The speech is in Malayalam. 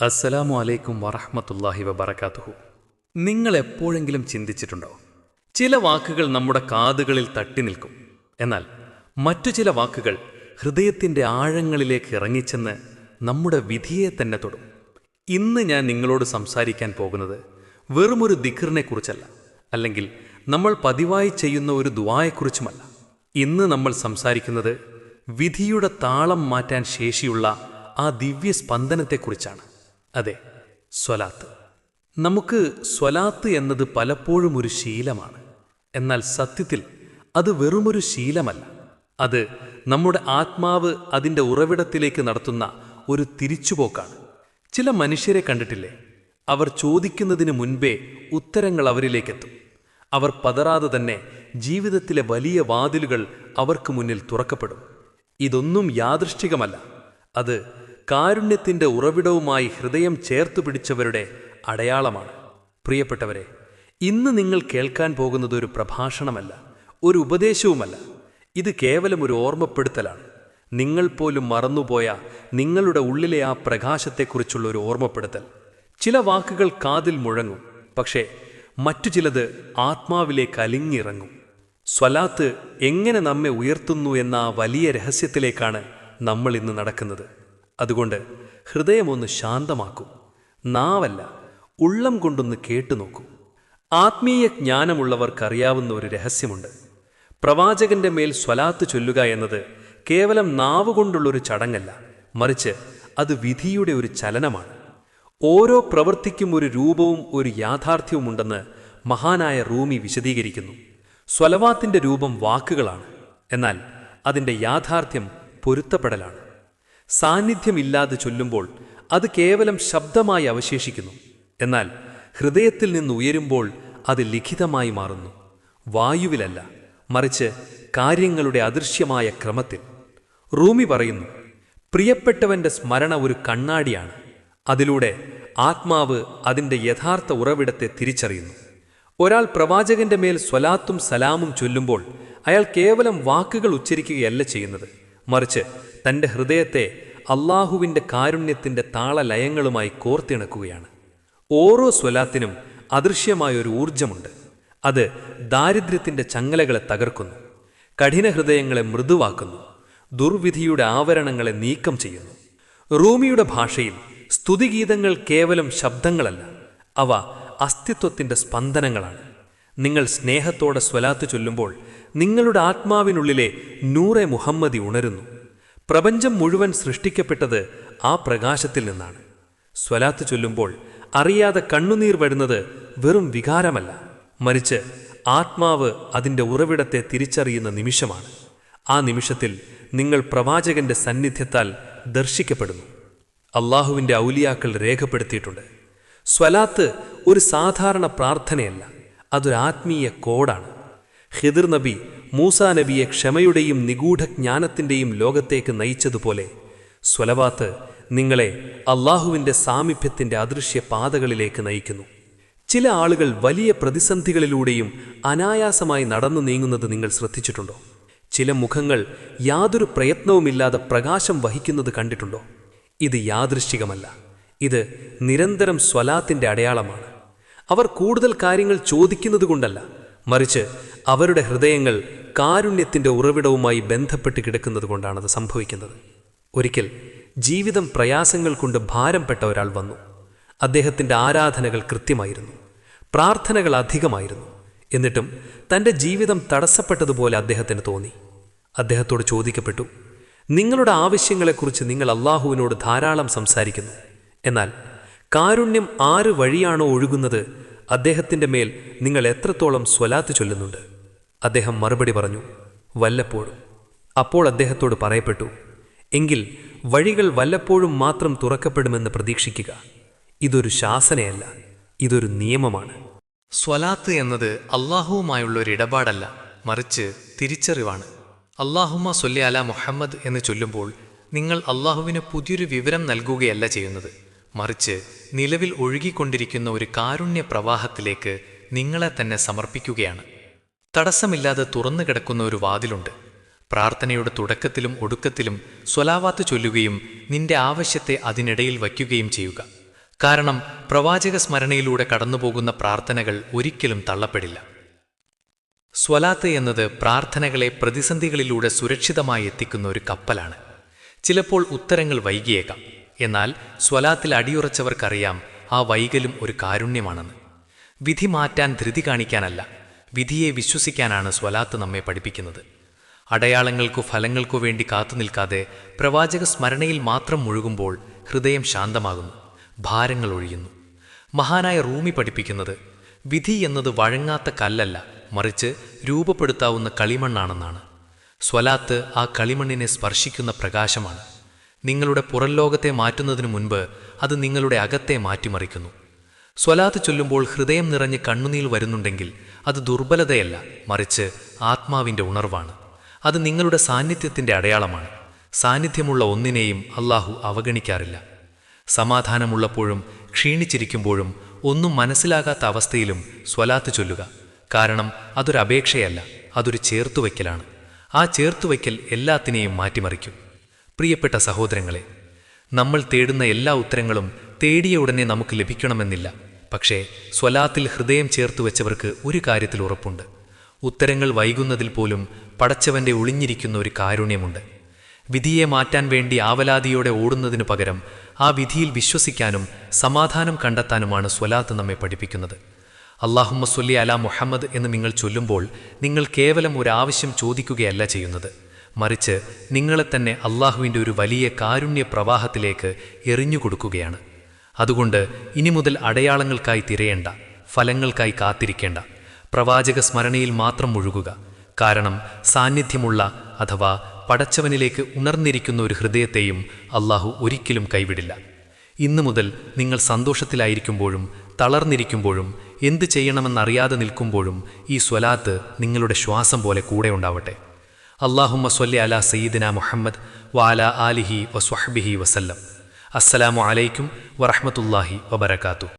അസ്സലാമു അലൈക്കും വറഹ്മത്തുള്ളാഹി വബറകാതുഹു. നിങ്ങൾ എപ്പോഴെങ്കിലും ചിന്തിച്ചിട്ടുണ്ടോ, ചില വാക്കുകൾ നമ്മുടെ കാതുകളിൽ തട്ടി നിൽക്കും, എന്നാൽ മറ്റു ചില വാക്കുകൾ ഹൃദയത്തിൻ്റെ ആഴങ്ങളിലേക്ക് ഇറങ്ങിച്ചെന്ന് നമ്മുടെ വിധിയെ തന്നെ തൊടും. ഇന്ന് ഞാൻ നിങ്ങളോട് സംസാരിക്കാൻ പോകുന്നത് വെറുമൊരു ദിക്റിനെ കുറിച്ചല്ല, അല്ലെങ്കിൽ നമ്മൾ പതിവായി ചെയ്യുന്ന ഒരു ദുആയെക്കുറിച്ചുമല്ല. ഇന്ന് നമ്മൾ സംസാരിക്കുന്നത് വിധിയുടെ താളം മാറ്റാൻ ശേഷിയുള്ള ആ ദിവ്യ സ്പന്ദനത്തെക്കുറിച്ചാണ്. അതെ, സ്വലാത്ത്. നമുക്ക് സ്വലാത്ത് എന്നത് പലപ്പോഴും ഒരു ശീലമാണ്. എന്നാൽ സത്യത്തിൽ അത് വെറുമൊരു ശീലമല്ല. അത് നമ്മുടെ ആത്മാവ് അതിൻ്റെ ഉറവിടത്തിലേക്ക് നടത്തുന്ന ഒരു തിരിച്ചുപോക്കാണ്. ചില മനുഷ്യരെ കണ്ടിട്ടില്ലേ, അവർ ചോദിക്കുന്നതിന് മുൻപേ ഉത്തരങ്ങൾ അവരിലേക്കെത്തും. അവർ പതറാതെ തന്നെ ജീവിതത്തിലെ വലിയ വാതിലുകൾ അവർക്ക് മുന്നിൽ തുറക്കപ്പെടും. ഇതൊന്നും യാദൃശ്ചികമല്ല, അത് കാരുണ്യത്തിൻ്റെ ഉറവിടവുമായി ഹൃദയം ചേർത്തു പിടിച്ചവരുടെ അടയാളമാണ്. പ്രിയപ്പെട്ടവരെ, ഇന്ന് നിങ്ങൾ കേൾക്കാൻ പോകുന്നത് ഒരു പ്രഭാഷണമല്ല, ഒരു ഉപദേശവുമല്ല. ഇത് കേവലം ഒരു ഓർമ്മപ്പെടുത്തലാണ്. നിങ്ങൾ പോലും മറന്നുപോയ നിങ്ങളുടെ ഉള്ളിലെ ആ പ്രകാശത്തെക്കുറിച്ചുള്ള ഒരു ഓർമ്മപ്പെടുത്തൽ. ചില വാക്കുകൾ കാതിൽ മുഴങ്ങും, പക്ഷേ മറ്റു ചിലത് ആത്മാവിലേക്ക് അലിഞ്ഞിറങ്ങും. സ്വലാത്ത് എങ്ങനെ നമ്മെ ഉയർത്തുന്നു എന്ന ആ വലിയ രഹസ്യത്തിലേക്കാണ് നമ്മൾ ഇന്ന് നടക്കുന്നത്. അതുകൊണ്ട് ഹൃദയമൊന്ന് ശാന്തമാക്കൂ, നാവല്ല ഉള്ളം കൊണ്ടൊന്ന് കേട്ടുനോക്കൂ. ആത്മീയ ജ്ഞാനമുള്ളവർക്കറിയാവുന്ന ഒരു രഹസ്യമുണ്ട്. പ്രവാചകന്റെ മേൽ സ്വലാത്ത് ചൊല്ലുക എന്നത് കേവലം നാവുകൊണ്ടുള്ളൊരു ചടങ്ങല്ല, മറിച്ച് അത് വിധിയുടെ ഒരു ചലനമാണ്. ഓരോ പ്രവൃത്തിക്കും ഒരു രൂപവും ഒരു യാഥാർത്ഥ്യവുമുണ്ടെന്ന് മഹാനായ റൂമി വിശദീകരിക്കുന്നു. സ്വലവാത്തിൻ്റെ രൂപം വാക്കുകളാണ്, എന്നാൽ അതിൻ്റെ യാഥാർത്ഥ്യം പൊരുത്തപ്പെടലാണ്. സാന്നിധ്യമില്ലാതെ ചൊല്ലുമ്പോൾ അത് കേവലം ശബ്ദമായി അവശേഷിക്കുന്നു, എന്നാൽ ഹൃദയത്തിൽ നിന്ന് ഉയരുമ്പോൾ അത് ലിഖിതമായി മാറുന്നു. വായുവിലല്ല, മറിച്ച് കാര്യങ്ങളുടെ അദൃശ്യമായ ക്രമത്തിൽ. റൂമി പറയുന്നു, പ്രിയപ്പെട്ടവന്റെ സ്മരണ ഒരു കണ്ണാടിയാണ്. അതിലൂടെ ആത്മാവ് അതിൻ്റെ യഥാർത്ഥ ഉറവിടത്തെ തിരിച്ചറിയുന്നു. ഒരാൾ പ്രവാചകന്റെ മേൽ സ്വലാത്തും സലാമും ചൊല്ലുമ്പോൾ അയാൾ കേവലം വാക്കുകൾ ഉച്ചരിക്കുകയല്ല ചെയ്യുന്നത്, മറിച്ച് തൻ്റെ ഹൃദയത്തെ അള്ളാഹുവിൻ്റെ കാരുണ്യത്തിൻ്റെ താളലയങ്ങളുമായി കോർത്തിണക്കുകയാണ്. ഓരോ സ്വലാത്തിനും അദൃശ്യമായൊരു ഊർജമുണ്ട്. അത് ദാരിദ്ര്യത്തിൻ്റെ ചങ്ങലകളെ തകർക്കുന്നു, കഠിന ഹൃദയങ്ങളെ മൃദുവാക്കുന്നു, ദുർവിധിയുടെ ആവരണങ്ങളെ നീക്കം ചെയ്യുന്നു. റൂമിയുടെ ഭാഷയിൽ സ്തുതിഗീതങ്ങൾ കേവലം ശബ്ദങ്ങളല്ല, അവ അസ്തിത്വത്തിൻ്റെ സ്പന്ദനങ്ങളാണ്. നിങ്ങൾ സ്നേഹത്തോടെ സ്വലാത്ത് ചൊല്ലുമ്പോൾ നിങ്ങളുടെ ആത്മാവിനുള്ളിലെ നൂറെ മുഹമ്മദി ഉണരുന്നു. പ്രപഞ്ചം മുഴുവൻ സൃഷ്ടിക്കപ്പെട്ടത് ആ പ്രകാശത്തിൽ നിന്നാണ്. സ്വലാത്ത് ചൊല്ലുമ്പോൾ അറിയാതെ കണ്ണുനീർ വരുന്നത് വെറും വികാരമല്ല, മറിച്ച് ആത്മാവ് അതിൻ്റെ ഉറവിടത്തെ തിരിച്ചറിയുന്ന നിമിഷമാണ്. ആ നിമിഷത്തിൽ നിങ്ങൾ പ്രവാചകന്റെ സന്നിധ്യത്താൽ ദർശിക്കപ്പെടുന്നു. അള്ളാഹുവിൻ്റെ ഔലിയാക്കൾ രേഖപ്പെടുത്തിയിട്ടുണ്ട്, സ്വലാത്ത് ഒരു സാധാരണ പ്രാർത്ഥനയല്ല, അതൊരു ആത്മീയ കോഡാണ്. ഖിദിർ നബി മൂസാ നബിയെ ക്ഷമയുടെയും നിഗൂഢജ്ഞാനത്തിൻ്റെയും ലോകത്തേക്ക് നയിച്ചതുപോലെ സ്വലവാത്ത് നിങ്ങളെ അള്ളാഹുവിൻ്റെ സാമീപ്യത്തിൻ്റെ അദൃശ്യ പാതകളിലേക്ക് നയിക്കുന്നു. ചില ആളുകൾ വലിയ പ്രതിസന്ധികളിലൂടെയും അനായാസമായി നടന്നു നീങ്ങുന്നത് നിങ്ങൾ ശ്രദ്ധിച്ചിട്ടുണ്ടോ? ചില മുഖങ്ങൾ യാതൊരു പ്രയത്നവുമില്ലാതെ പ്രകാശം വഹിക്കുന്നത് കണ്ടിട്ടുണ്ടോ? ഇത് യാദൃശ്ചികമല്ല, ഇത് നിരന്തരം സ്വലാത്തിൻ്റെ അടയാളമാണ്. അവർ കൂടുതൽ കാര്യങ്ങൾ ചോദിക്കുന്നത് കൊണ്ടല്ല, മറിച്ച് അവരുടെ ഹൃദയങ്ങൾ കാരുണ്യത്തിൻ്റെ ഉറവിടവുമായി ബന്ധപ്പെട്ട് കിടക്കുന്നത് കൊണ്ടാണത് സംഭവിക്കുന്നത്. ഒരിക്കൽ ജീവിതം പ്രയാസങ്ങൾ കൊണ്ട് ഭാരംപ്പെട്ട ഒരാൾ വന്നു. അദ്ദേഹത്തിൻ്റെ ആരാധനകൾ കൃത്യമായിരുന്നു, പ്രാർത്ഥനകൾ അധികമായിരുന്നു. എന്നിട്ടും തൻ്റെ ജീവിതം തടസ്സപ്പെട്ടതുപോലെ അദ്ദേഹത്തിന് തോന്നി. അദ്ദേഹത്തോട് ചോദിക്കപ്പെട്ടു, നിങ്ങളുടെ ആവശ്യങ്ങളെക്കുറിച്ച് നിങ്ങൾ അള്ളാഹുവിനോട് ധാരാളം സംസാരിക്കുന്നു, എന്നാൽ കാരുണ്യം ആര് വഴിയാണോ ഒഴുകുന്നത് അദ്ദേഹത്തിൻ്റെ മേൽ നിങ്ങൾ എത്രത്തോളം സ്വലാത്ത് ചൊല്ലുന്നുണ്ട്? അദ്ദേഹം മറുപടി പറഞ്ഞു, വല്ലപ്പോഴും. അപ്പോൾ അദ്ദേഹത്തോട് പറയപ്പെട്ടു, എങ്കിൽ വഴികൾ വല്ലപ്പോഴും മാത്രം തുറക്കപ്പെടുമെന്ന് പ്രതീക്ഷിക്കുക. ഇതൊരു ശാസനയല്ല, ഇതൊരു നിയമമാണ്. സ്വലാത്ത് എന്നത് അള്ളാഹുവുമായുള്ള ഒരു ഇടപാടല്ല, മറിച്ച് തിരിച്ചറിവാണ്. അല്ലാഹുമ്മ സ്വല്ലി അലാ മുഹമ്മദ് എന്ന് ചൊല്ലുമ്പോൾ നിങ്ങൾ അള്ളാഹുവിന് പുതിയൊരു വിവരം നൽകുകയല്ല ചെയ്യുന്നത്, മറിച്ച് നിലവിൽ ഒഴുകിക്കൊണ്ടിരിക്കുന്ന ഒരു കാരുണ്യ പ്രവാഹത്തിലേക്ക് നിങ്ങളെ തന്നെ സമർപ്പിക്കുകയാണ്. തടസ്സമില്ലാതെ തുറന്നു കിടക്കുന്ന ഒരു വാതിലുണ്ട്. പ്രാർത്ഥനയുടെ തുടക്കത്തിലും ഒടുക്കത്തിലും സ്വലാവാത്ത് ചൊല്ലുകയും നിന്റെ ആവശ്യത്തെ അതിനിടയിൽ വയ്ക്കുകയും ചെയ്യുക. കാരണം പ്രവാചക സ്മരണയിലൂടെ കടന്നുപോകുന്ന പ്രാർത്ഥനകൾ ഒരിക്കലും തള്ളപ്പെടില്ല. സ്വലാത്ത് എന്നത് പ്രാർത്ഥനകളെ പ്രതിസന്ധികളിലൂടെ സുരക്ഷിതമായി എത്തിക്കുന്ന ഒരു കപ്പലാണ്. ചിലപ്പോൾ ഉത്തരങ്ങൾ വൈകിയേക്കാം, എന്നാൽ സ്വലാത്തിൽ അടിയുറച്ചവർക്കറിയാം ആ വൈകലും ഒരു കാരുണ്യമാണെന്ന്. വിധി മാറ്റാൻ ധൃതി കാണിക്കാനല്ല, വിധിയെ വിശ്വസിക്കാനാണ് സ്വലാത്ത് നമ്മെ പഠിപ്പിക്കുന്നത്. അടയാളങ്ങൾക്കോ ഫലങ്ങൾക്കോ വേണ്ടി കാത്തുനിൽക്കാതെ പ്രവാചക സ്മരണയിൽ മാത്രം മുഴുകുമ്പോൾ ഹൃദയം ശാന്തമാകുന്നു, ഭാരങ്ങൾ ഒഴിയുന്നു. മഹാനായ റൂമി പഠിപ്പിക്കുന്നത് വിധി എന്നത് വഴങ്ങാത്ത കല്ലല്ല, മറിച്ച് രൂപപ്പെടുത്താവുന്ന കളിമണ്ണാണെന്നാണ്. സ്വലാത്ത് ആ കളിമണ്ണിനെ സ്പർശിക്കുന്ന പ്രകാശമാണ്. നിങ്ങളുടെ പുറംലോകത്തെ മാറ്റുന്നതിനു മുൻപ് അത് നിങ്ങളുടെ അകത്തെ മാറ്റിമറിക്കുന്നു. സ്വലാത്ത് ചൊല്ലുമ്പോൾ ഹൃദയം നിറഞ്ഞ് കണ്ണുനീർ വരുന്നുണ്ടെങ്കിൽ അത് ദുർബലതയല്ല, മറിച്ച് ആത്മാവിൻ്റെ ഉണർവാണ്. അത് നിങ്ങളുടെ സാന്നിധ്യത്തിൻ്റെ അടയാളമാണ്. സാന്നിധ്യമുള്ള ഒന്നിനെയും അല്ലാഹു അവഗണിക്കാറില്ല. സമാധാനമുള്ളപ്പോഴും ക്ഷീണിച്ചിരിക്കുമ്പോഴും ഒന്നും മനസ്സിലാകാത്ത അവസ്ഥയിലും സ്വലാത്ത് ചൊല്ലുക. കാരണം അതൊരു അപേക്ഷയല്ല, അതൊരു ചേർത്തുവയ്ക്കലാണ്. ആ ചേർത്തുവയ്ക്കൽ എല്ലാത്തിനെയും മാറ്റിമറിക്കും. പ്രിയപ്പെട്ട സഹോദരങ്ങളെ, നമ്മൾ തേടുന്ന എല്ലാ ഉത്തരങ്ങളും തേടിയ ഉടനെ നമുക്ക് ലഭിക്കണമെന്നില്ല. പക്ഷേ സ്വലാത്തിൽ ഹൃദയം ചേർത്തുവെച്ചവർക്ക് ഒരു കാര്യത്തിൽ ഉറപ്പുണ്ട്: ഉത്തരങ്ങൾ വൈകുന്നതിൽ പോലും പടച്ചവൻ്റെ ഒളിഞ്ഞിരിക്കുന്ന ഒരു കാരുണ്യമുണ്ട്. വിധിയെ മാറ്റാൻ വേണ്ടി ആവലാതിയോടെ ഓടുന്നതിനു പകരം ആ വിധിയിൽ വിശ്വസിക്കാനും സമാധാനം കണ്ടെത്താനുമാണ് സ്വലാത്ത് നമ്മെ പഠിപ്പിക്കുന്നത്. അല്ലാഹുമ്മ സ്വല്ലി അലാ മുഹമ്മദ് എന്ന് നിങ്ങൾ ചൊല്ലുമ്പോൾ നിങ്ങൾ കേവലം ഒരാവശ്യം ചോദിക്കുകയല്ല ചെയ്യുന്നത്, മറിച്ച് നിങ്ങളെ തന്നെ അല്ലാഹുവിൻ്റെ ഒരു വലിയ കാരുണ്യ പ്രവാഹത്തിലേക്ക് എറിഞ്ഞുകൊടുക്കുകയാണ്. അതുകൊണ്ട് ഇനി മുതൽ അടയാളങ്ങൾക്കായി തിരയേണ്ട, ഫലങ്ങൾക്കായി കാത്തിരിക്കേണ്ട, പ്രവാചക സ്മരണയിൽ മാത്രം മുഴുകുക. കാരണം സാന്നിധ്യമുള്ള അഥവാ പടച്ചവനിലേക്ക് ഉണർന്നിരിക്കുന്ന ഒരു ഹൃദയത്തെയും അല്ലാഹു ഒരിക്കലും കൈവിടില്ല. ഇന്നു മുതൽ നിങ്ങൾ സന്തോഷത്തിലായിരിക്കുമ്പോഴും തളർന്നിരിക്കുമ്പോഴും എന്ത് ചെയ്യണമെന്നറിയാതെ നിൽക്കുമ്പോഴും ഈ സ്വലാത്ത് നിങ്ങളുടെ ശ്വാസം പോലെ കൂടെ ഉണ്ടാവട്ടെ. അല്ലാഹുമ്മ സ്വല്ലി അലാ സയ്യിദിന മുഹമ്മദ് വഅലാ ആലിഹി വസ്വഹ്ബിഹി വസല്ലം. അസ്സലാമു അലൈക്കും വറഹ്മത്തുള്ളാഹി വബറകാതുഹു.